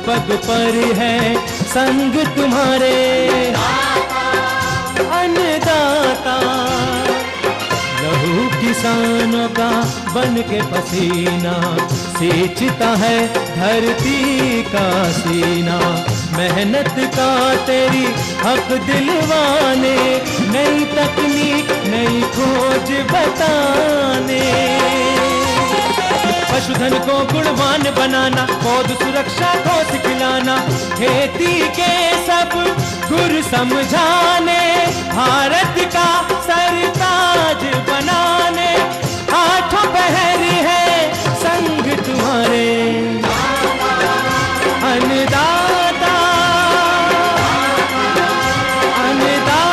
पग पर है संग तुम्हारे। अन्नदाता लहू किसानों का बन के पसीना सींचता है धरती का सीना। मेहनत का तेरी हक दिलवाने, नई तकनीक नई खोज बताने। पशुधन को गुणवान बनाना, पौध सुरक्षा को सिखलाना, खेती के सब गुर समझाने, भारत का सरताज बनाने। आठों पहर है संग तुम्हारे। अन्नदाता अन्नदाता।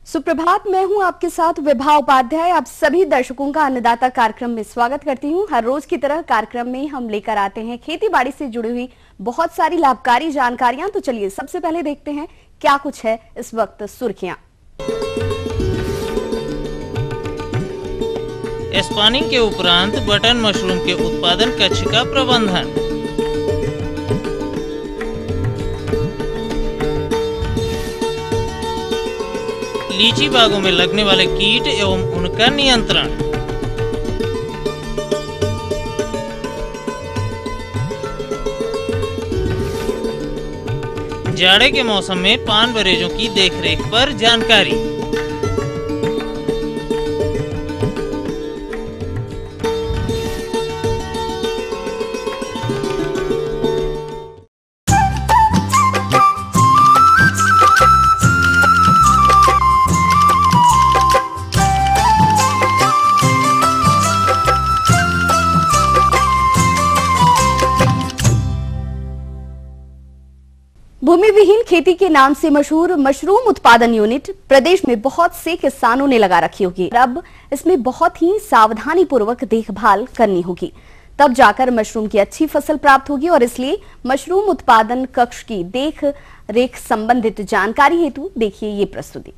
सुप्रभात, मैं हूं आपके साथ विभा उपाध्याय। आप सभी दर्शकों का अन्नदाता कार्यक्रम में स्वागत करती हूं। हर रोज की तरह कार्यक्रम में हम लेकर आते हैं खेती बाड़ी से जुड़ी हुई बहुत सारी लाभकारी जानकारियां। तो चलिए सबसे पहले देखते हैं क्या कुछ है इस वक्त सुर्खियां। स्पॉनिंग के उपरांत बटन मशरूम के उत्पादन कक्ष का प्रबंधन। लीची बागों में लगने वाले कीट एवं उनका नियंत्रण। जाड़े के मौसम में पान बरेजों की देखरेख पर जानकारी। भूमि विहीन खेती के नाम से मशहूर मशरूम उत्पादन यूनिट प्रदेश में बहुत से किसानों ने लगा रखी होगी। अब इसमें बहुत ही सावधानी पूर्वक देखभाल करनी होगी, तब जाकर मशरूम की अच्छी फसल प्राप्त होगी। और इसलिए मशरूम उत्पादन कक्ष की देख रेख संबंधित जानकारी हेतु देखिए ये प्रस्तुति।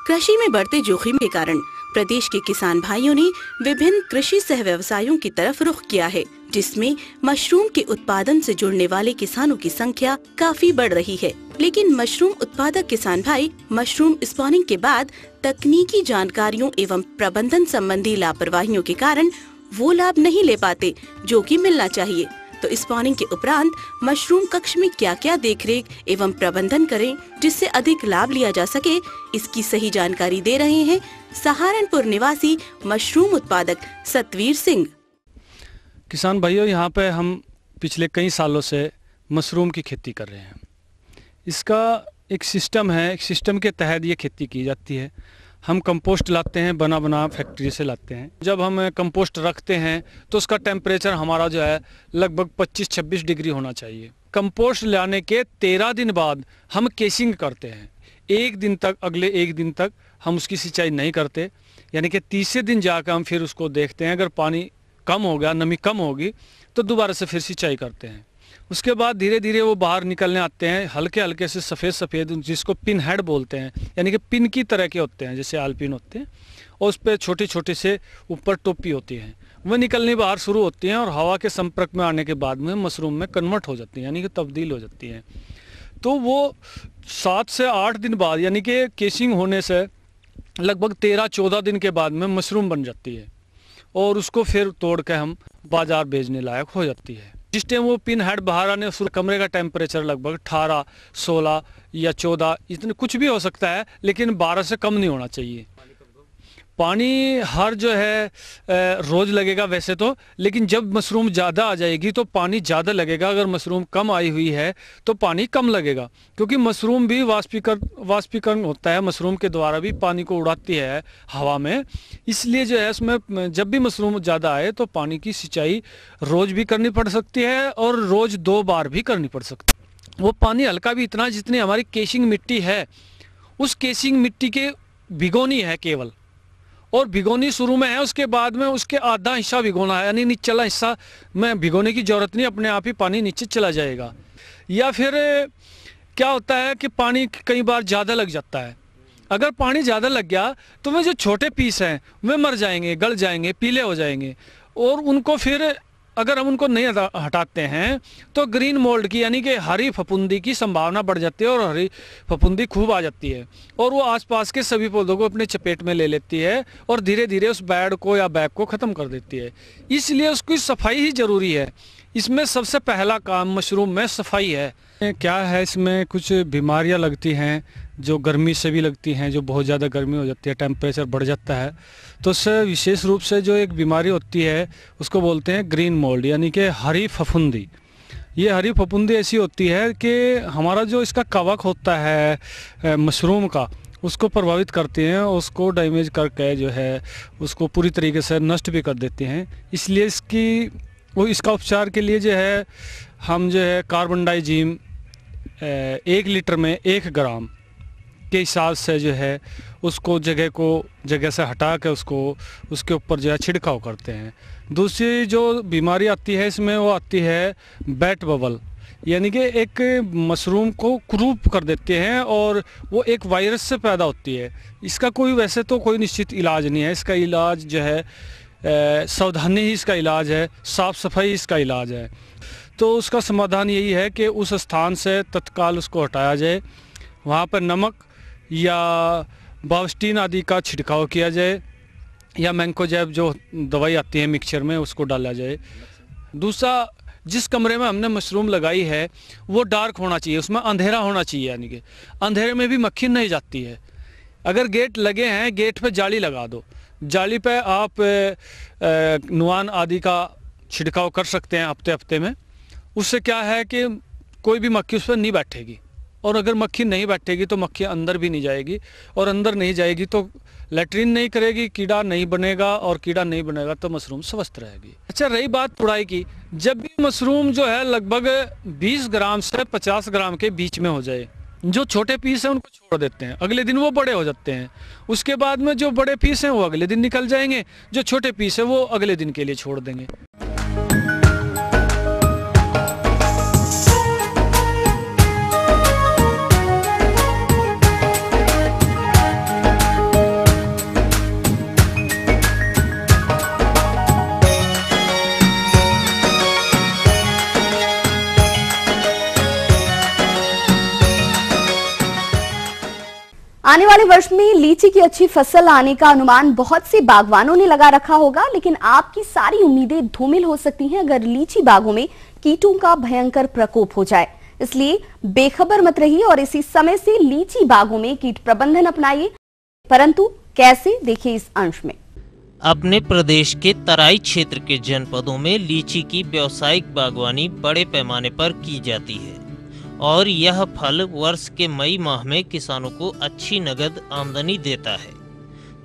कृषि में बढ़ते जोखिम के कारण प्रदेश के किसान भाइयों ने विभिन्न कृषि सह व्यवसायों की तरफ रुख किया है, जिसमें मशरूम के उत्पादन से जुड़ने वाले किसानों की संख्या काफी बढ़ रही है। लेकिन मशरूम उत्पादक किसान भाई मशरूम स्पॉनिंग के बाद तकनीकी जानकारियों एवं प्रबंधन संबंधी लापरवाहियों के कारण वो लाभ नहीं ले पाते जो कि मिलना चाहिए। तो स्पॉनिंग के उपरांत मशरूम कक्ष में क्या क्या देखरेख एवं प्रबंधन करें जिससे अधिक लाभ लिया जा सके, इसकी सही जानकारी दे रहे हैं सहारनपुर निवासी मशरूम उत्पादक सतवीर सिंह। किसान भाइयों, यहाँ पे हम पिछले कई सालों से मशरूम की खेती कर रहे हैं। इसका एक सिस्टम है, एक सिस्टम के तहत ये खेती की जाती है। हम कंपोस्ट लाते हैं, बना फैक्ट्री से लाते हैं। जब हम कंपोस्ट रखते हैं तो उसका टेम्परेचर हमारा जो है लगभग 25-26 डिग्री होना चाहिए। कंपोस्ट लाने के 13 दिन बाद हम केसिंग करते हैं। अगले एक दिन तक हम उसकी सिंचाई नहीं करते, यानी कि तीसरे दिन जाकर हम फिर उसको देखते हैं। अगर पानी कम हो गया, नमी कम होगी तो दोबारा से फिर सिंचाई करते हैं। उसके बाद धीरे धीरे वो बाहर निकलने आते हैं, हल्के हल्के से सफ़ेद जिसको पिन हेड बोलते हैं, यानी कि पिन की तरह के होते हैं, जैसे आलपिन होते हैं, और उस पर छोटे छोटे से ऊपर टोपी होती है। वह निकलनी बाहर शुरू होती हैं और हवा के संपर्क में आने के बाद में मशरूम में कन्वर्ट हो जाती हैं, यानी कि तब्दील हो जाती हैं। तो वो 7 से 8 दिन बाद, यानी कि केसिंग होने से लगभग 13-14 दिन के बाद में मशरूम बन जाती है और उसको फिर तोड़ के हम बाजार भेजने लायक हो जाती है। जिस टाइम वो पिन हेड बाहर आने, उस कमरे का टेम्परेचर लगभग 18, 16 या 14 इतने कुछ भी हो सकता है, लेकिन 12 से कम नहीं होना चाहिए। पानी हर जो है रोज़ लगेगा वैसे तो, लेकिन जब मशरूम ज़्यादा आ जाएगी तो पानी ज़्यादा लगेगा। अगर मशरूम कम आई हुई है तो पानी कम लगेगा, क्योंकि मशरूम भी वाष्पीकरण होता है, मशरूम के द्वारा भी पानी को उड़ाती है हवा में। इसलिए जो है उसमें जब भी मशरूम ज़्यादा आए तो पानी की सिंचाई रोज़ भी करनी पड़ सकती है और रोज़ 2 बार भी करनी पड़ सकती है। वो पानी हल्का भी इतना जितनी हमारी केसिंग मिट्टी है, उस केसिंग मिट्टी के भिगोनी है केवल, और भिगोनी शुरू में है, उसके बाद में उसके आधा हिस्सा भिगोना है, यानी निचला हिस्सा में भिगोने की ज़रूरत नहीं, अपने आप ही पानी नीचे चला जाएगा। या फिर क्या होता है कि पानी कई बार ज़्यादा लग जाता है, अगर पानी ज़्यादा लग गया तो वे जो छोटे पीस हैं वे मर जाएंगे, गल जाएंगे, पीले हो जाएंगे, और उनको फिर अगर हम उनको नहीं हटाते हैं तो ग्रीन मोल्ड की यानी कि हरी फफूंदी की संभावना बढ़ जाती है, और हरी फफूंदी खूब आ जाती है और वो आसपास के सभी पौधों को अपने चपेट में ले लेती है और धीरे धीरे उस बैड को या बैग को ख़त्म कर देती है। इसलिए उसकी सफाई ही ज़रूरी है। इसमें सबसे पहला काम मशरूम में सफाई है। क्या है, इसमें कुछ बीमारियां लगती हैं जो गर्मी से भी लगती हैं, जो बहुत ज़्यादा गर्मी हो जाती है, टेम्परेचर बढ़ जाता है, तो उससे विशेष रूप से जो एक बीमारी होती है उसको बोलते हैं ग्रीन मोल्ड यानी कि हरी फफूंदी। ये हरी फफूंदी ऐसी होती है कि हमारा जो इसका कवक होता है मशरूम का, उसको प्रभावित करती हैं, उसको डैमेज करके जो है उसको पूरी तरीके से नष्ट भी कर देती हैं। इसलिए इसका उपचार के लिए जो है हम जो है कार्बन डाइजीम 1 लीटर में 1 ग्राम के हिसाब से जो है उसको जगह से हटा के उसके ऊपर जो है छिड़काव करते हैं। दूसरी जो बीमारी आती है इसमें वो आती है बैट बबल, यानी कि एक मशरूम को क्रूप कर देते हैं और वो एक वायरस से पैदा होती है। इसका वैसे तो कोई निश्चित इलाज नहीं है। इसका इलाज जो है सावधानी ही इसका इलाज है, साफ़ सफाई इसका इलाज है। तो उसका समाधान यही है कि उस स्थान से तत्काल उसको हटाया जाए, वहाँ पर नमक या बावस्टीन आदि का छिड़काव किया जाए या मैंकोजेब जो दवाई आती है मिक्सचर में उसको डाला जाए। दूसरा, जिस कमरे में हमने मशरूम लगाई है वो डार्क होना चाहिए, उसमें अंधेरा होना चाहिए, यानी कि अंधेरे में भी मक्खी नहीं जाती है। अगर गेट लगे हैं, गेट पे जाली लगा दो, जाली पे आप नुआन आदि का छिड़काव कर सकते हैं हफ्ते में। उससे क्या है कि कोई भी मक्खी उस पर नहीं बैठेगी, और अगर मक्खी नहीं बैठेगी तो मक्खी अंदर भी नहीं जाएगी, और अंदर नहीं जाएगी तो लेटरिन नहीं करेगी, कीड़ा नहीं बनेगा, और कीड़ा नहीं बनेगा तो मशरूम स्वस्थ रहेगी। अच्छा, रही बात तुड़ाई की, जब भी मशरूम जो है लगभग 20 ग्राम से 50 ग्राम के बीच में हो जाए, जो छोटे पीस हैं उनको छोड़ देते हैं, अगले दिन वो बड़े हो जाते हैं। उसके बाद में जो बड़े पीस हैं वो अगले दिन निकल जाएंगे, जो छोटे पीस हैं वो अगले दिन के लिए छोड़ देंगे। आने वाले वर्ष में लीची की अच्छी फसल आने का अनुमान बहुत से बागवानों ने लगा रखा होगा, लेकिन आपकी सारी उम्मीदें धूमिल हो सकती हैं अगर लीची बागों में कीटों का भयंकर प्रकोप हो जाए। इसलिए बेखबर मत रहिए और इसी समय से लीची बागों में कीट प्रबंधन अपनाइए। परंतु कैसे, देखिए इस अंश में। अपने प्रदेश के तराई क्षेत्र के जनपदों में लीची की व्यावसायिक बागवानी बड़े पैमाने पर की जाती है और यह फल वर्ष के मई माह में किसानों को अच्छी नगद आमदनी देता है।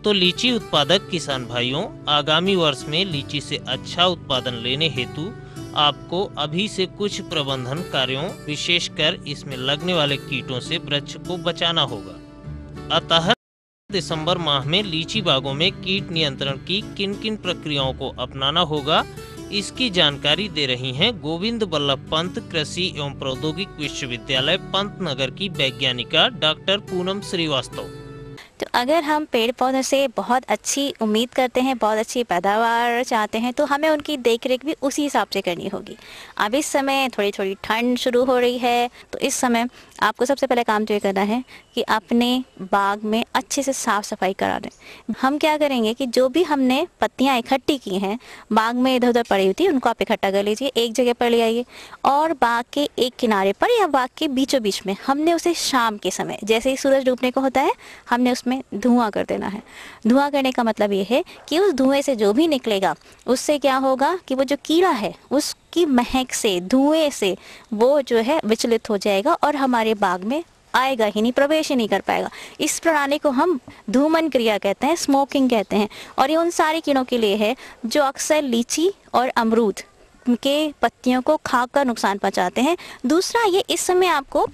तो लीची उत्पादक किसान भाइयों, आगामी वर्ष में लीची से अच्छा उत्पादन लेने हेतु आपको अभी से कुछ प्रबंधन कार्यों, विशेषकर इसमें लगने वाले कीटों से वृक्ष को बचाना होगा। अतः दिसंबर माह में लीची बागों में कीट नियंत्रण की किन किन प्रक्रियाओं को अपनाना होगा, इसकी जानकारी दे रही हैं गोविंद बल्लभ पंत कृषि एवं प्रौद्योगिक विश्वविद्यालय पंतनगर की वैज्ञानिका डॉक्टर पूनम श्रीवास्तव। तो अगर हम पेड़ पौधों से बहुत अच्छी उम्मीद करते हैं, बहुत अच्छी पैदावार चाहते हैं, तो हमें उनकी देखरेख भी उसी हिसाब से करनी होगी। अब इस समय थोड़ी थोड़ी ठंड शुरू हो रही है, तो इस समय आपको सबसे पहले काम तो ये करना है कि अपने बाग में अच्छे से साफ़ सफाई करा दें। हम क्या करेंगे कि जो भी हमने पत्तियाँ इकट्ठी की हैं, बाग में इधर उधर पड़ी होती है, उनको आप इकट्ठा कर लीजिए, एक जगह पर ले आइए और बाग के एक किनारे पर या बाग के बीचों बीच में हमने उसे शाम के समय, जैसे ही सूरज डूबने को होता है, हमने उसमें धुआं कर देना है। धुआं करने का मतलब ये है कि उस धुएं से जो भी निकलेगा उससे क्या होगा कि वो जो कीड़ा है उसकी महक से, धुएं से वो जो है विचलित हो जाएगा और हमारे बाग में आएगा ही नहीं, प्रवेश ही नहीं कर पाएगा। इस प्रणाली को हम धूमन क्रिया कहते हैं, स्मोकिंग कहते हैं, और ये उन सारे कीड़ों के लिए है जो अक्सर लीची और अमरूद के पत्तियों को खाकर नुकसान पहुंचाते हैं। दूसरा, ये इस समय आपको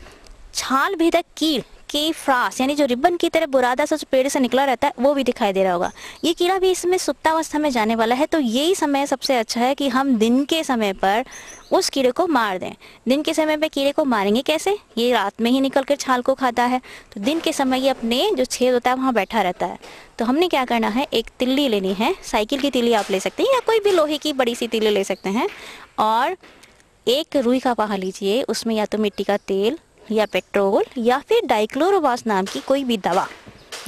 छाल भेदक कीट की फ्रास यानी जो रिबन की तरह बुरादा से पेड़ से निकला रहता है वो भी दिखाई दे रहा होगा। ये कीड़ा भी इसमें सुप्तावस्था में जाने वाला है। तो यही समय सबसे अच्छा है कि हम दिन के समय पर उस कीड़े को मार दें। दिन के समय पे कीड़े को मारेंगे कैसे? ये रात में ही निकल कर छाल को खाता है, तो दिन के समय ये अपने जो छेद होता है वहाँ बैठा रहता है। तो हमने क्या करना है, एक तिल्ली लेनी है, साइकिल की तिल्ली आप ले सकते हैं या कोई भी लोहे की बड़ी सी तिल्ली ले सकते हैं, और एक रुई का पाहा लीजिए, उसमें या तो मिट्टी का तेल या पेट्रोल या फिर डाइक्लोरोवास नाम की कोई भी दवा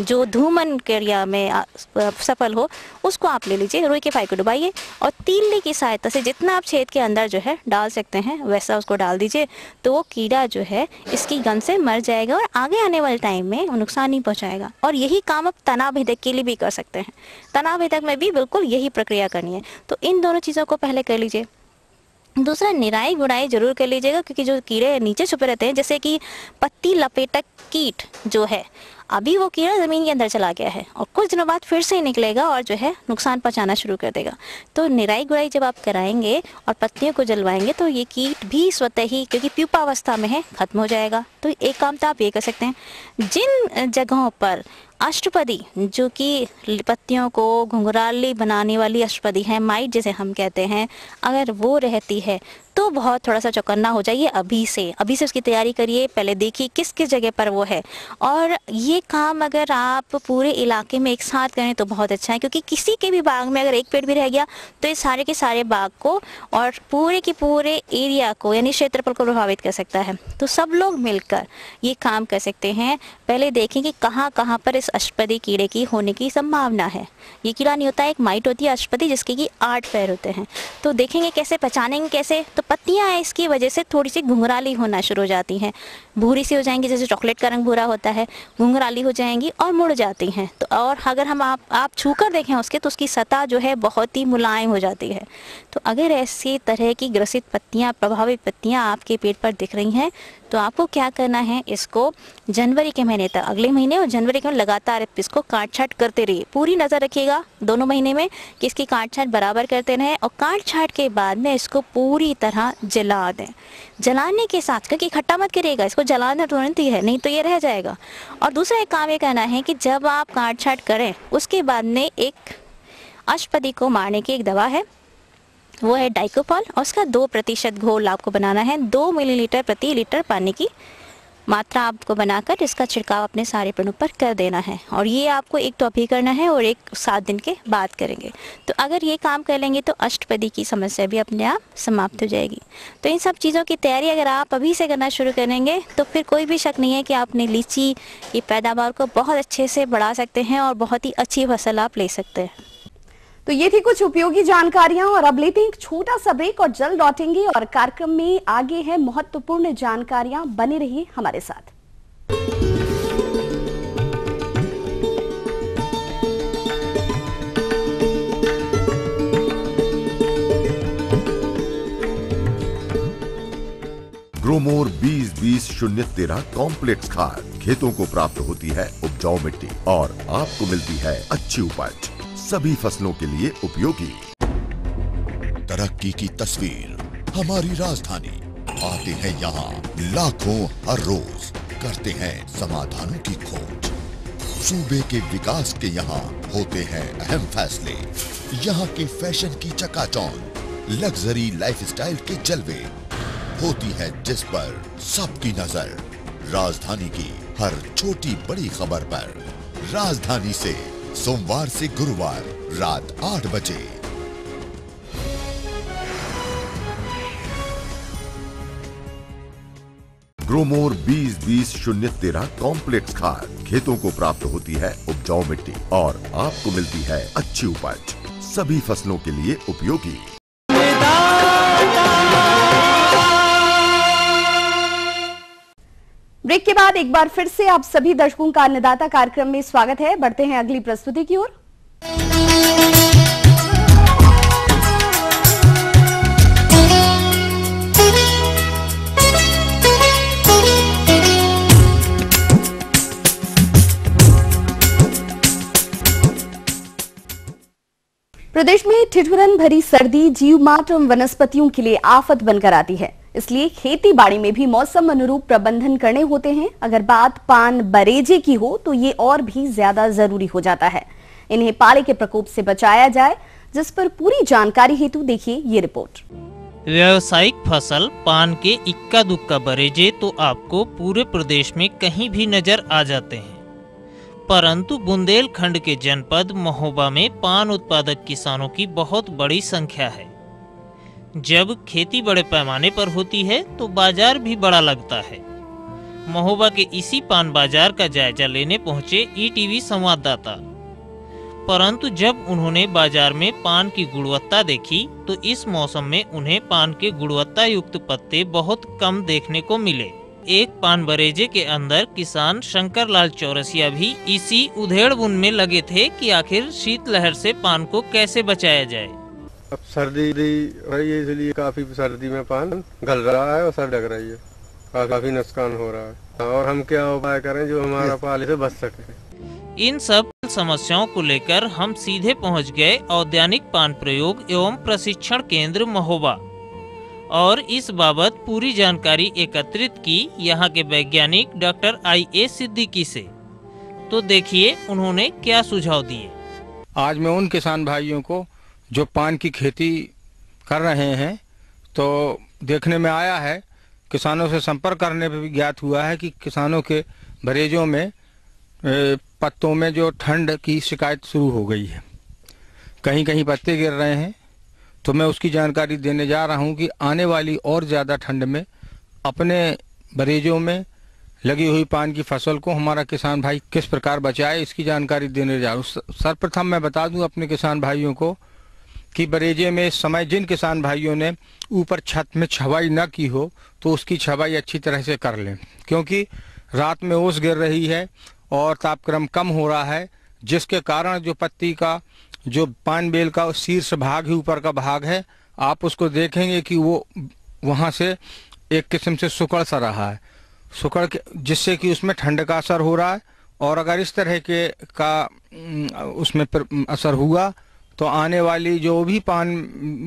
जो धूमन क्रिया में सफल हो उसको आप ले लीजिए। रुई के फाई को डुबाइए और तीली की सहायता से जितना आप छेद के अंदर जो है डाल सकते हैं वैसा उसको डाल दीजिए। तो वो कीड़ा जो है इसकी गंध से मर जाएगा और आगे आने वाले टाइम में नुकसान नहीं पहुंचाएगा। और यही काम आप तनाव भेदक के लिए भी कर सकते हैं। तनाव भेदक में भी बिल्कुल यही प्रक्रिया करनी है। तो इन दोनों चीज़ों को पहले कर लीजिए। दूसरा, निराई गुड़ाई जरूर कर लीजिएगा, क्योंकि जो कीड़े नीचे छुपे रहते हैं, जैसे कि पत्ती लपेटक कीट जो है, अभी वो कीड़ा ज़मीन के अंदर चला गया है और कुछ दिनों बाद फिर से निकलेगा और जो है नुकसान पहुंचाना शुरू कर देगा। तो निराई गुड़ाई जब आप कराएंगे और पत्तियों को जलवाएंगे तो ये कीट भी स्वतः ही, क्योंकि प्यूपावस्था में है, खत्म हो जाएगा। तो एक काम तो आप ये कर सकते हैं, जिन जगहों पर अष्टपदी जो कि पत्तियों को घुंघराली बनाने वाली अष्टपदी है, माइट जिसे हम कहते हैं, अगर वो रहती है तो बहुत थोड़ा सा चौकन्ना हो जाइए। अभी से उसकी तैयारी करिए। पहले देखिए किस किस जगह पर वो है, और ये काम अगर आप पूरे इलाके में एक साथ करें तो बहुत अच्छा है, क्योंकि किसी के भी बाग में अगर एक पेड़ भी रह गया तो ये सारे के सारे बाग को और पूरे के पूरे एरिया को यानी क्षेत्रफल को प्रभावित कर सकता है। तो सब लोग मिलकर ये काम कर सकते हैं। पहले देखें कि कहाँ कहाँ पर इस अष्टपदी कीड़े की होने की संभावना है। ये कीड़ा नहीं होता है, एक माइट होती है अष्टपदी जिसके कि 8 पैर होते हैं। तो देखेंगे कैसे, पहचानेंगे कैसे। तो पत्तियां इसकी वजह से थोड़ी सी घुंघराली होना शुरू हो जाती हैं, भूरी सी हो जाएंगी, जैसे चॉकलेट का रंग भूरा होता है, घुंघराली हो जाएंगी और मुड़ जाती हैं। तो और अगर हम आप छूकर देखें उसके तो उसकी सतह जो है बहुत ही मुलायम हो जाती है। तो अगर ऐसी तरह की ग्रसित पत्तियां, प्रभावित पत्तियां आपके पेड़ पर दिख रही हैं तो आपको क्या करना है, इसको जनवरी के महीने तक, अगले महीने और जनवरी के लगातार इसको काट छाट करते रहिए। पूरी नज़र रखिएगा दोनों महीने में कि इसकी काट छाट बराबर करते रहें, और काट छाट के बाद में इसको पूरी तरह जला दें। जलाने के साथ, क्योंकि इकट्ठा मत करिएगा, इसको जलाना तुरंत ही है, नहीं तो ये रह जाएगा। और दूसरा एक काम ये करना है कि जब आप काट छाट करें उसके बाद में एक अष्टपदी को मारने की एक दवा है, वो है डाइकोफॉल, और उसका 2% घोल आपको बनाना है। 2 मिलीलीटर प्रति लीटर पानी की मात्रा आपको बनाकर इसका छिड़काव अपने सारे पेड़ों पर कर देना है। और ये आपको एक तो अभी करना है और एक 7 दिन के बाद करेंगे। तो अगर ये काम कर लेंगे तो अष्टपदी की समस्या भी अपने आप समाप्त हो जाएगी। तो इन सब चीज़ों की तैयारी अगर आप अभी से करना शुरू करेंगे तो फिर कोई भी शक नहीं है कि आप अपनी लीची की पैदावार को बहुत अच्छे से बढ़ा सकते हैं और बहुत ही अच्छी फसल आप ले सकते हैं। तो ये थी कुछ उपयोगी जानकारियां, और अब लेते हैं एक छोटा सा ब्रेक और जल्द लौटेंगे और कार्यक्रम में आगे है महत्वपूर्ण जानकारियां। बने रहिए हमारे साथ। ग्रोमोर 20-20-013 कॉम्प्लेक्स खाद खेतों को प्राप्त होती है उपजाऊ मिट्टी और आपको मिलती है अच्छी उपज, सभी फसलों के लिए उपयोगी। तरक्की की तस्वीर हमारी राजधानी, आते हैं यहाँ लाखों हर रोज, करते हैं समाधानों की खोज। सूबे के विकास के यहाँ होते हैं अहम फैसले, यहाँ के फैशन की चकाचौंध, लग्जरी लाइफस्टाइल के जलवे, होती है जिस पर सबकी नजर। राजधानी की हर छोटी बड़ी खबर पर, राजधानी से सोमवार से गुरुवार रात 8 बजे। ग्रोमोर 20-20-013 कॉम्प्लेक्स खाद खेतों को प्राप्त होती है उपजाऊ मिट्टी और आपको मिलती है अच्छी उपज, सभी फसलों के लिए उपयोगी। ब्रेक के बाद एक बार फिर से आप सभी दर्शकों का अन्नदाता कार्यक्रम में स्वागत है। बढ़ते हैं अगली प्रस्तुति की ओर। प्रदेश में ठिठुरन भरी सर्दी जीव मात्र वनस्पतियों के लिए आफत बनकर आती है। इसलिए खेती बाड़ी में भी मौसम अनुरूप प्रबंधन करने होते हैं। अगर बात पान बरेजे की हो तो ये और भी ज्यादा जरूरी हो जाता है। इन्हें पाले के प्रकोप से बचाया जाए, जिस पर पूरी जानकारी हेतु देखिए ये रिपोर्ट। व्यावसायिक फसल पान के इक्का दुक्का बरेजे तो आपको पूरे प्रदेश में कहीं भी नजर आ जाते हैं, परंतु बुंदेलखंड के जनपद महोबा में पान उत्पादक किसानों की बहुत बड़ी संख्या है। जब खेती बड़े पैमाने पर होती है तो बाजार भी बड़ा लगता है। महोबा के इसी पान बाजार का जायजा लेने पहुंचे ईटीवी संवाददाता, परंतु जब उन्होंने बाजार में पान की गुणवत्ता देखी तो इस मौसम में उन्हें पान के गुणवत्ता युक्त पत्ते बहुत कम देखने को मिले। एक पान बरेजे के अंदर किसान शंकर लाल चौरसिया भी इसी उधेड़बुन में लगे थे कि आखिर शीतलहर से पान को कैसे बचाया जाए। अब सर्दी रही है, इसलिए काफी सर्दी में पान गल रहा है और सर लग रही है, काफी नुकसान हो रहा है। और हम क्या उपाय करें जो हमारा पाले से बच सके। इन सब समस्याओं को लेकर हम सीधे पहुंच गए औद्यानिक पान प्रयोग एवं प्रशिक्षण केंद्र महोबा और इस बाबत पूरी जानकारी एकत्रित की यहाँ के वैज्ञानिक डॉक्टर IA सिद्दीकी से। तो देखिए उन्होंने क्या सुझाव दिए। आज मैं उन किसान भाइयों को जो पान की खेती कर रहे हैं, तो देखने में आया है, किसानों से संपर्क करने पर भी ज्ञात हुआ है कि किसानों के बरेजों में पत्तों में जो ठंड की शिकायत शुरू हो गई है, कहीं कहीं पत्ते गिर रहे हैं। तो मैं उसकी जानकारी देने जा रहा हूं कि आने वाली और ज़्यादा ठंड में अपने बरेजों में लगी हुई पान की फसल को हमारा किसान भाई किस प्रकार बचाए, इसकी जानकारी देने जा रहा हूँ। सर्वप्रथम मैं बता दूं अपने किसान भाइयों को कि बरेजे में इस समय जिन किसान भाइयों ने ऊपर छत में छवाई न की हो तो उसकी छवाई अच्छी तरह से कर लें, क्योंकि रात में ओस गिर रही है और तापक्रम कम हो रहा है, जिसके कारण जो पत्ती का जो पान बेल का शीर्ष भाग ही ऊपर का भाग है, आप उसको देखेंगे कि वो वहाँ से एक किस्म से सुकड़ सा रहा है, सुकड़ के, जिससे कि उसमें ठंड का असर हो रहा है। और अगर इस तरह के का उसमें असर हुआ तो आने वाली जो भी पान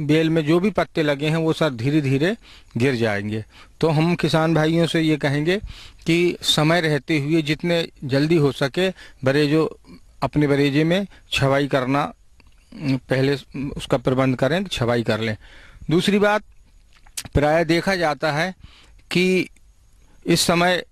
बेल में जो भी पत्ते लगे हैं वो सब धीरे धीरे गिर जाएंगे। तो हम किसान भाइयों से ये कहेंगे कि समय रहते हुए जितने जल्दी हो सके अपने बरेजे में छवाई करना, पहले उसका प्रबंध करें, छवाई कर लें। दूसरी बात, प्रायः देखा जाता है कि इस समय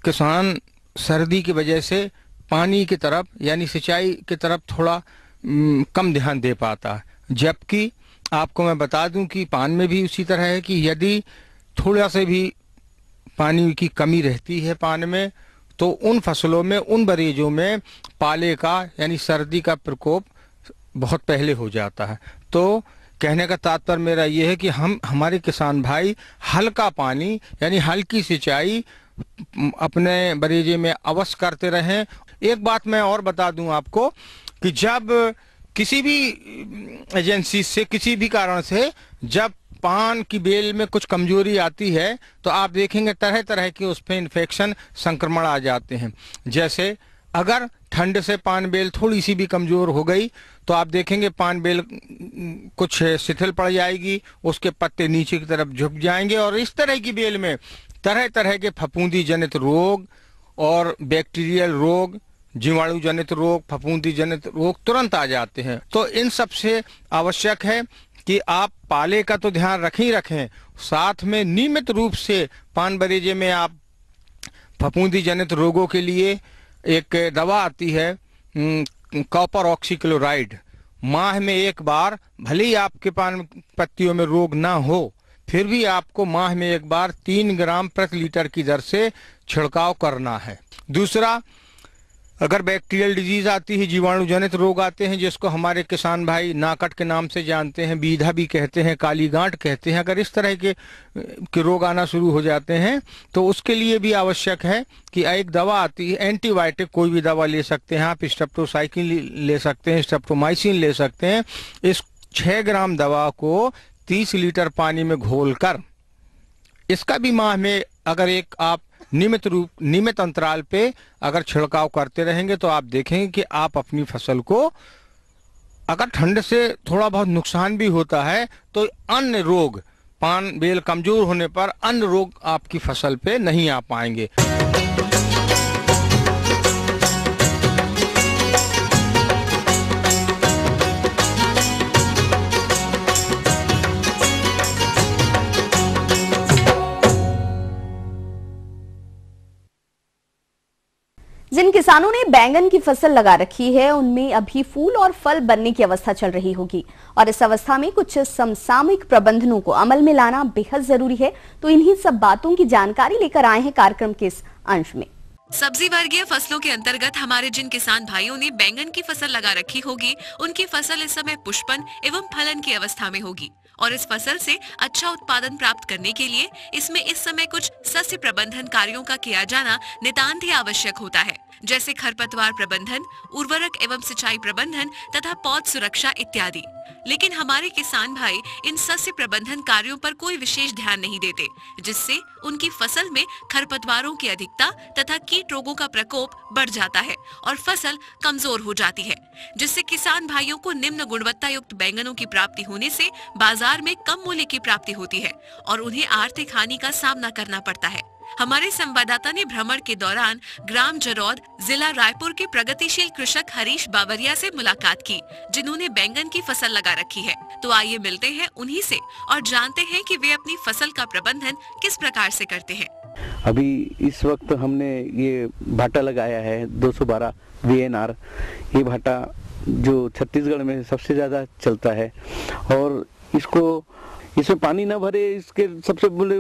किसान सर्दी की वजह से पानी की तरफ यानी सिंचाई की तरफ थोड़ा कम ध्यान दे पाता है, जबकि आपको मैं बता दूं कि पान में भी उसी तरह है कि यदि थोड़ा से भी पानी की कमी रहती है पान में, तो उन फसलों में, उन बरेजों में पाले का यानी सर्दी का प्रकोप बहुत पहले हो जाता है। तो कहने का तात्पर्य मेरा ये है कि हमारे किसान भाई हल्का पानी यानी हल्की सिंचाई अपने बरेजे में अवश्य करते रहें। एक बात मैं और बता दूं आपको कि जब किसी भी एजेंसी से किसी भी कारण से जब पान की बेल में कुछ कमजोरी आती है तो आप देखेंगे तरह तरह के उस पर इन्फेक्शन संक्रमण आ जाते हैं। जैसे अगर ठंड से पान बेल थोड़ी सी भी कमजोर हो गई तो आप देखेंगे पान बेल कुछ शिथिल पड़ जाएगी, उसके पत्ते नीचे की तरफ झुक जाएंगे और इस तरह की बेल में तरह तरह के फफूंदी जनित रोग और बैक्टीरियल रोग, जीवाणु जनित रोग, फफूंदी जनित रोग तुरंत आ जाते हैं। तो इन सब से आवश्यक है कि आप पाले का तो ध्यान रखें, साथ में नियमित रूप से पान बरेजे में आप फफूंदी जनित रोगों के लिए एक दवा आती है कॉपर ऑक्सीक्लोराइड, माह में एक बार, भले ही आपके पान पत्तियों में रोग ना हो फिर भी आपको माह में एक बार 3 ग्राम प्रति लीटर की दर से छिड़काव करना है। दूसरा, अगर बैक्टीरियल डिजीज आती है, जीवाणु जनित रोग आते हैं जिसको हमारे किसान भाई नाकट के नाम से जानते हैं, बीधा भी कहते हैं, काली गांठ कहते हैं, अगर इस तरह के रोग आना शुरू हो जाते हैं तो उसके लिए भी आवश्यक है कि एक दवा आती है एंटीबायोटिक, कोई भी दवा ले सकते हैं आप, स्ट्रेप्टोसाइक्लिन ले सकते हैं, स्ट्रेप्टोमाइसिन ले सकते हैं। इस 6 ग्राम दवा को 30 लीटर पानी में घोलकर इसका भी माह में अगर एक आप नियमित अंतराल पे अगर छिड़काव करते रहेंगे तो आप देखेंगे कि आप अपनी फसल को, अगर ठंड से थोड़ा बहुत नुकसान भी होता है तो अन्य रोग पान बेल कमजोर होने पर अन्य रोग आपकी फसल पे नहीं आ पाएंगे। जिन किसानों ने बैंगन की फसल लगा रखी है उनमें अभी फूल और फल बनने की अवस्था चल रही होगी और इस अवस्था में कुछ समसामयिक प्रबंधनों को अमल में लाना बेहद जरूरी है। तो इन्हीं सब बातों की जानकारी लेकर आए हैं कार्यक्रम के इस अंश में। सब्जी वर्गीय फसलों के अंतर्गत हमारे जिन किसान भाइयों ने बैंगन की फसल लगा रखी होगी उनकी फसल इस समय पुष्पन एवं फलन की अवस्था में होगी और इस फसल से अच्छा उत्पादन प्राप्त करने के लिए इसमें इस समय कुछ सस्य प्रबंधन कार्यों का किया जाना नितांत ही आवश्यक होता है, जैसे खरपतवार प्रबंधन, उर्वरक एवं सिंचाई प्रबंधन तथा पौध सुरक्षा इत्यादि। लेकिन हमारे किसान भाई इन सस्य प्रबंधन कार्यों पर कोई विशेष ध्यान नहीं देते, जिससे उनकी फसल में खरपतवारों की अधिकता तथा कीट रोगों का प्रकोप बढ़ जाता है और फसल कमजोर हो जाती है, जिससे किसान भाइयों को निम्न गुणवत्ता युक्त बैंगनों की प्राप्ति होने से बाजार में कम मूल्य की प्राप्ति होती है और उन्हें आर्थिक हानि का सामना करना पड़ता है। हमारे संवाददाता ने भ्रमण के दौरान ग्राम जरौद, जिला रायपुर के प्रगतिशील कृषक हरीश बावरिया से मुलाकात की, जिन्होंने बैंगन की फसल लगा रखी है। तो आइए मिलते हैं उन्हीं से और जानते हैं कि वे अपनी फसल का प्रबंधन किस प्रकार से करते हैं। अभी इस वक्त हमने ये भाटा लगाया है 212 VNR। ये भाटा जो छत्तीसगढ़ में सबसे ज्यादा चलता है और इसमें पानी न भरे, इसके सबसे बोले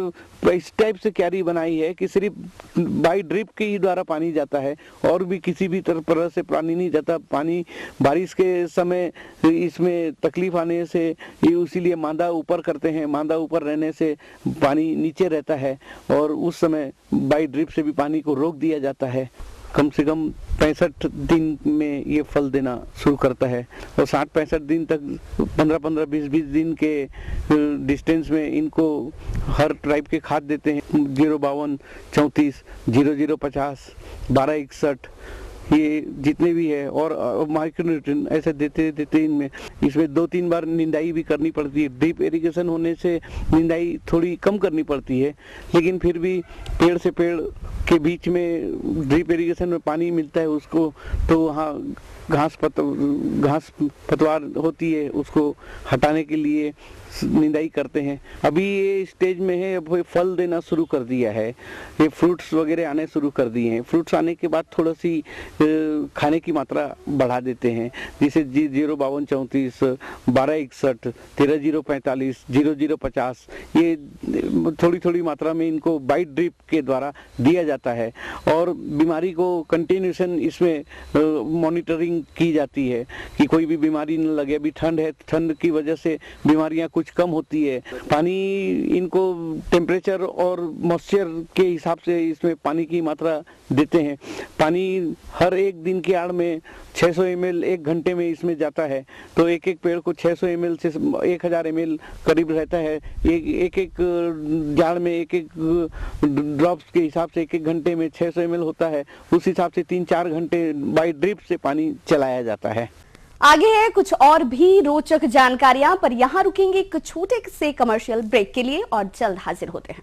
इस टाइप से क्यारी बनाई है कि सिर्फ बाई ड्रिप के ही द्वारा पानी जाता है और भी किसी भी तरह से पानी नहीं जाता। पानी बारिश के समय इसमें तकलीफ आने से ये इसीलिए मांदा ऊपर करते हैं, मांदा ऊपर रहने से पानी नीचे रहता है और उस समय बाई ड्रिप से भी पानी को रोक दिया जाता है। कम से कम 65 दिन में ये फल देना शुरू करता है और 60-65 दिन तक 15-15, 20-20 दिन के डिस्टेंस में इनको हर टाइप के खाद देते हैं। 052, 34, 0050, 1261 ये जितने भी है और माइक्रोन्यूट्रिएंट ऐसे देते इनमें इसमें 2-3 बार निंदाई भी करनी पड़ती है। ड्रिप इरिगेशन होने से निंदाई थोड़ी कम करनी पड़ती है, लेकिन फिर भी पेड़ से पेड़ के बीच में ड्रिप इरिगेशन में पानी मिलता है उसको, तो वहाँ घास पतवार होती है उसको हटाने के लिए निंदाई करते हैं। अभी ये स्टेज में है, अब फल देना शुरू कर दिया है, ये फ्रूट्स वगैरह आने शुरू कर दिए हैं। फ्रूट्स आने के बाद थोड़ा सी खाने की मात्रा बढ़ा देते हैं, जैसे 052, 34, 1261, 13045, 0050 ये थोड़ी थोड़ी मात्रा में इनको बाइट ड्रिप के द्वारा दिया जाता है और बीमारी को कंटिन्यूशन इसमें मॉनिटरिंग की जाती है कि कोई भी बीमारी न लगे। अभी ठंड है, ठंड की वजह से बीमारियां कुछ कम होती है। पानी इनको टेम्परेचर और मॉइस्चर के हिसाब से इसमें पानी की मात्रा देते हैं। पानी हर एक दिन की आड़ में 600 ml 1 घंटे में इसमें जाता है, तो एक एक पेड़ को 600 ml से 1000 ml करीब रहता है। एक जाड़ में एक ड्रॉप्स के हिसाब से 1 घंटे में 600 ml होता है, उस हिसाब से 3-4 घंटे बाई ड्रिप से पानी चलाया जाता है। आगे है कुछ और भी रोचक जानकारियां, पर यहाँ रुकेंगे एक छोटे से कमर्शियल ब्रेक के लिए और जल्द हाजिर होते हैं।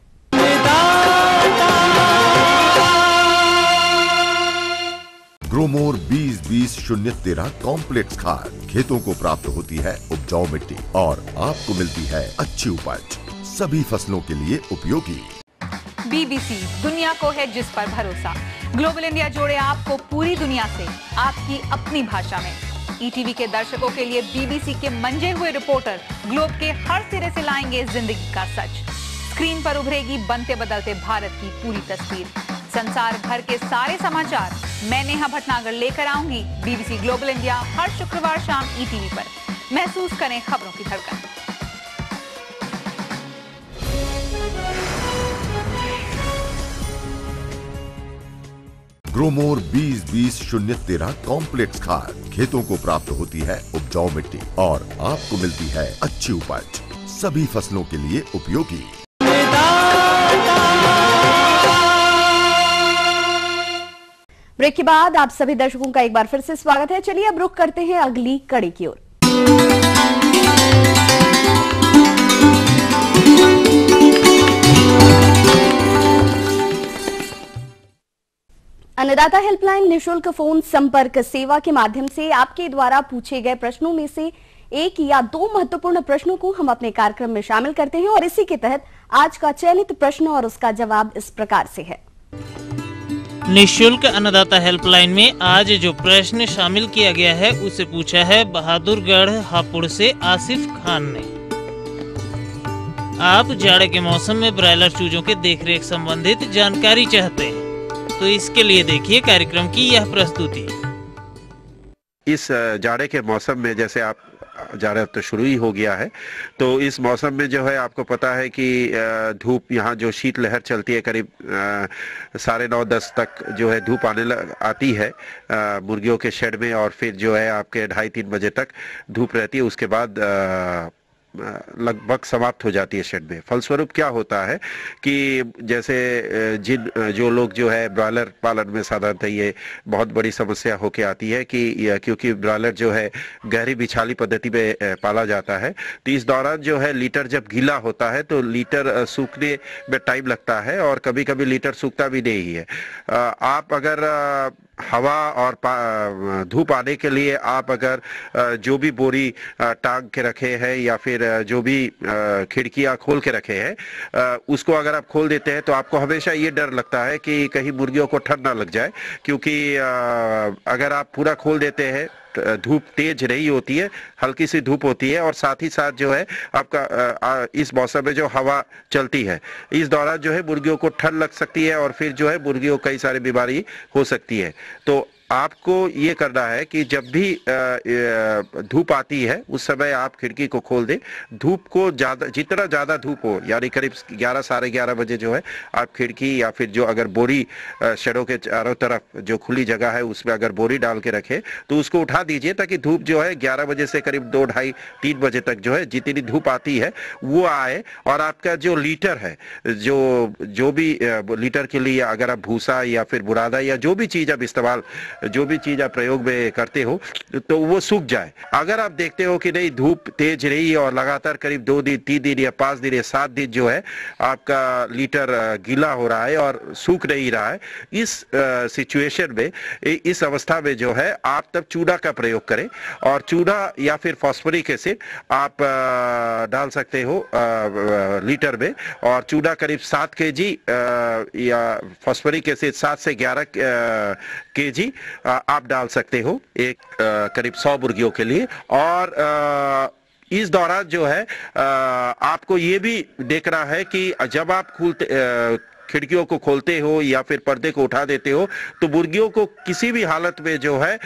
ग्रोमोर 20-20-013 कॉम्प्लेक्स खाद खेतों को प्राप्त होती है उपजाऊ मिट्टी और आपको मिलती है अच्छी उपज, सभी फसलों के लिए उपयोगी। BBC दुनिया को है जिस पर भरोसा। ग्लोबल इंडिया जोड़े आपको पूरी दुनिया से आपकी अपनी भाषा में। ETV के दर्शकों के लिए BBC के मंजे हुए रिपोर्टर ग्लोब के हर सिरे से लाएंगे जिंदगी का सच। स्क्रीन पर उभरेगी बनते बदलते भारत की पूरी तस्वीर। संसार भर के सारे समाचार मैं नेहा भटनागर लेकर आऊंगी BBC ग्लोबल इंडिया हर शुक्रवार शाम ETV पर। महसूस करें खबरों की धड़कन। ग्रोमोर 20-20-013 कॉम्प्लेक्स खाद खेतों को प्राप्त होती है उपजाऊ मिट्टी और आपको मिलती है अच्छी उपज, सभी फसलों के लिए उपयोगी। ब्रेक के बाद आप सभी दर्शकों का एक बार फिर से स्वागत है। चलिए अब रुख करते हैं अगली कड़ी की ओर। अन्नदाता हेल्पलाइन निशुल्क फोन संपर्क सेवा के माध्यम से आपके द्वारा पूछे गए प्रश्नों में से एक या दो महत्वपूर्ण प्रश्नों को हम अपने कार्यक्रम में शामिल करते हैं और इसी के तहत आज का चयनित प्रश्न और उसका जवाब इस प्रकार से है। निशुल्क अन्नदाता हेल्पलाइन में आज जो प्रश्न शामिल किया गया है उसे पूछा है बहादुरगढ़ हापुड़ से आसिफ खान ने। आप जाड़े के मौसम में ब्रायलर चूजों के देखरेख संबंधित जानकारी चाहते हैं, तो इसके लिए देखिए कार्यक्रम की यह प्रस्तुति। इस जाड़े के मौसम में, जैसे आप जाड़ा तो शुरू ही हो गया है, तो इस मौसम में जो है आपको पता है कि धूप, यहाँ जो शीतलहर चलती है करीब 9:30-10 तक जो है धूप आती है मुर्गियों के शेड में, और फिर जो है आपके 2:30-3 बजे तक धूप रहती है, उसके बाद लगभग समाप्त हो जाती है शेड में। फलस्वरूप क्या होता है कि जैसे जो लोग जो है ब्रॉयलर पालन में साधारणतः ये बहुत बड़ी समस्या होके आती है कि क्योंकि ब्रॉयलर जो है गहरी बिछाली पद्धति पे पाला जाता है, तो इस दौरान जो है लीटर जब गीला होता है तो लीटर सूखने में टाइम लगता है और कभी कभी लीटर सूखता भी नहीं है। आप अगर हवा और धूप आने के लिए आप अगर जो भी बोरी टांग के रखे हैं या फिर जो भी खिड़कियां खोल के रखे हैं उसको अगर आप खोल देते हैं तो आपको हमेशा ये डर लगता है कि कहीं मुर्गियों को ठंड ना लग जाए, क्योंकि अगर आप पूरा खोल देते हैं धूप तेज नहीं होती है, हल्की सी धूप होती है और साथ ही साथ जो है आपका इस मौसम में जो हवा चलती है इस दौरान जो है मुर्गियों को ठंड लग सकती है और फिर जो है मुर्गियों को कई सारी बीमारी हो सकती है। तो आपको ये करना है कि जब भी धूप आती है उस समय आप खिड़की को खोल दें। धूप को जितना ज़्यादा धूप हो, यानी करीब 11 साढ़े 11 बजे जो है आप खिड़की या फिर जो अगर बोरी शेडों के चारों तरफ जो खुली जगह है उसमें अगर बोरी डाल के रखें तो उसको उठा दीजिए, ताकि धूप जो है 11 बजे से करीब 2, 2:30, 3 बजे तक जो है जितनी धूप आती है वो आए, और आपका जो लीटर है जो भी लीटर के लिए अगर आप भूसा या फिर बुरादा या जो भी चीज़ आप प्रयोग में करते हो तो वो सूख जाए। अगर आप देखते हो कि नहीं धूप तेज रही है और लगातार करीब 2 दिन 3 दिन या 5 दिन या 7 दिन जो है आपका लीटर गीला हो रहा है और सूख नहीं रहा है, इस सिचुएशन में, इस अवस्था में जो है आप तब चूना का प्रयोग करें, और चूना या फिर फास्फोरिक एसिड आप डाल सकते हो लीटर में, और चूना करीब 7 kg या फास्फोरिक एसिड 7 से 11 kg आप डाल सकते हो एक करीब 100 मुर्गियों के लिए। और इस दौरान जो है आपको ये भी देखना है कि जब आप खिड़कियों को खोलते हो या फिर पर्दे को उठा देते हो तो मुर्गियों को किसी भी हालत में जो है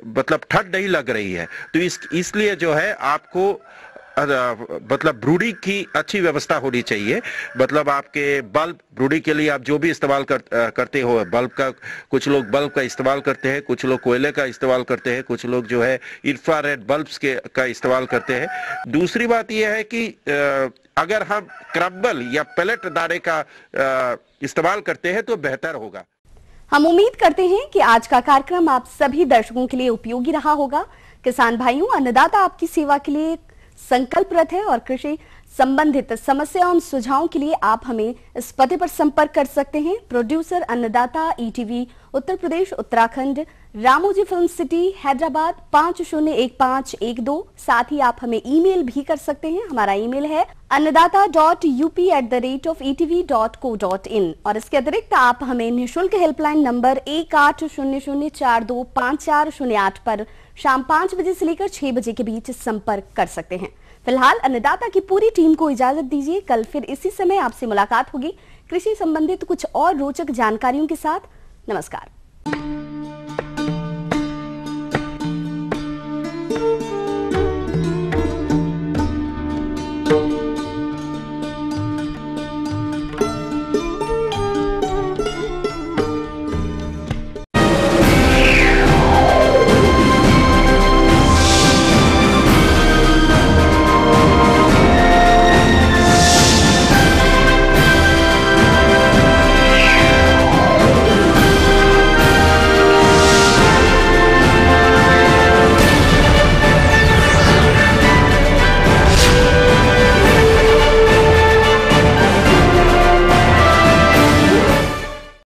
मतलब ठंड नहीं लग रही है, तो इसलिए जो है आपको मतलब ब्रूडिंग की अच्छी व्यवस्था होनी चाहिए। मतलब आपके बल्ब, ब्रूडिंग के लिए आप जो भी इस्तेमाल करते हो, बल्ब का, कुछ लोग बल्ब का इस्तेमाल करते हैं, कुछ लोग कोयले का इस्तेमाल करते हैं, कुछ लोग जो है इंफ्रारेड बल्ब्स का इस्तेमाल करते हैं। दूसरी बात यह है कि अगर हम क्रम्बल या पेलेट दाने का इस्तेमाल करते हैं तो बेहतर होगा। हम उम्मीद करते हैं कि आज का कार्यक्रम आप सभी दर्शकों के लिए उपयोगी रहा होगा। किसान भाइयों, अन्नदाता आपकी सेवा के लिए संकल्परत है और कृषि संबंधित समस्याओं और सुझावों के लिए आप हमें इस पते पर संपर्क कर सकते हैं। प्रोड्यूसर अन्नदाता, ETV Uttar Pradesh Uttarakhand, Ramoji film city Hyderabad 501512। साथ ही आप हमें ईमेल भी कर सकते हैं। हमारा ईमेल है annadata.up@etv.co.in। और इसके अतिरिक्त आप हमें निःशुल्क हेल्पलाइन नंबर 1800425408 पर शाम 5 बजे से लेकर 6 बजे के बीच संपर्क कर सकते हैं। फिलहाल अन्नदाता की पूरी टीम को इजाजत दीजिए। कल फिर इसी समय आपसे मुलाकात होगी कृषि संबंधित कुछ और रोचक जानकारियों के साथ। नमस्कार।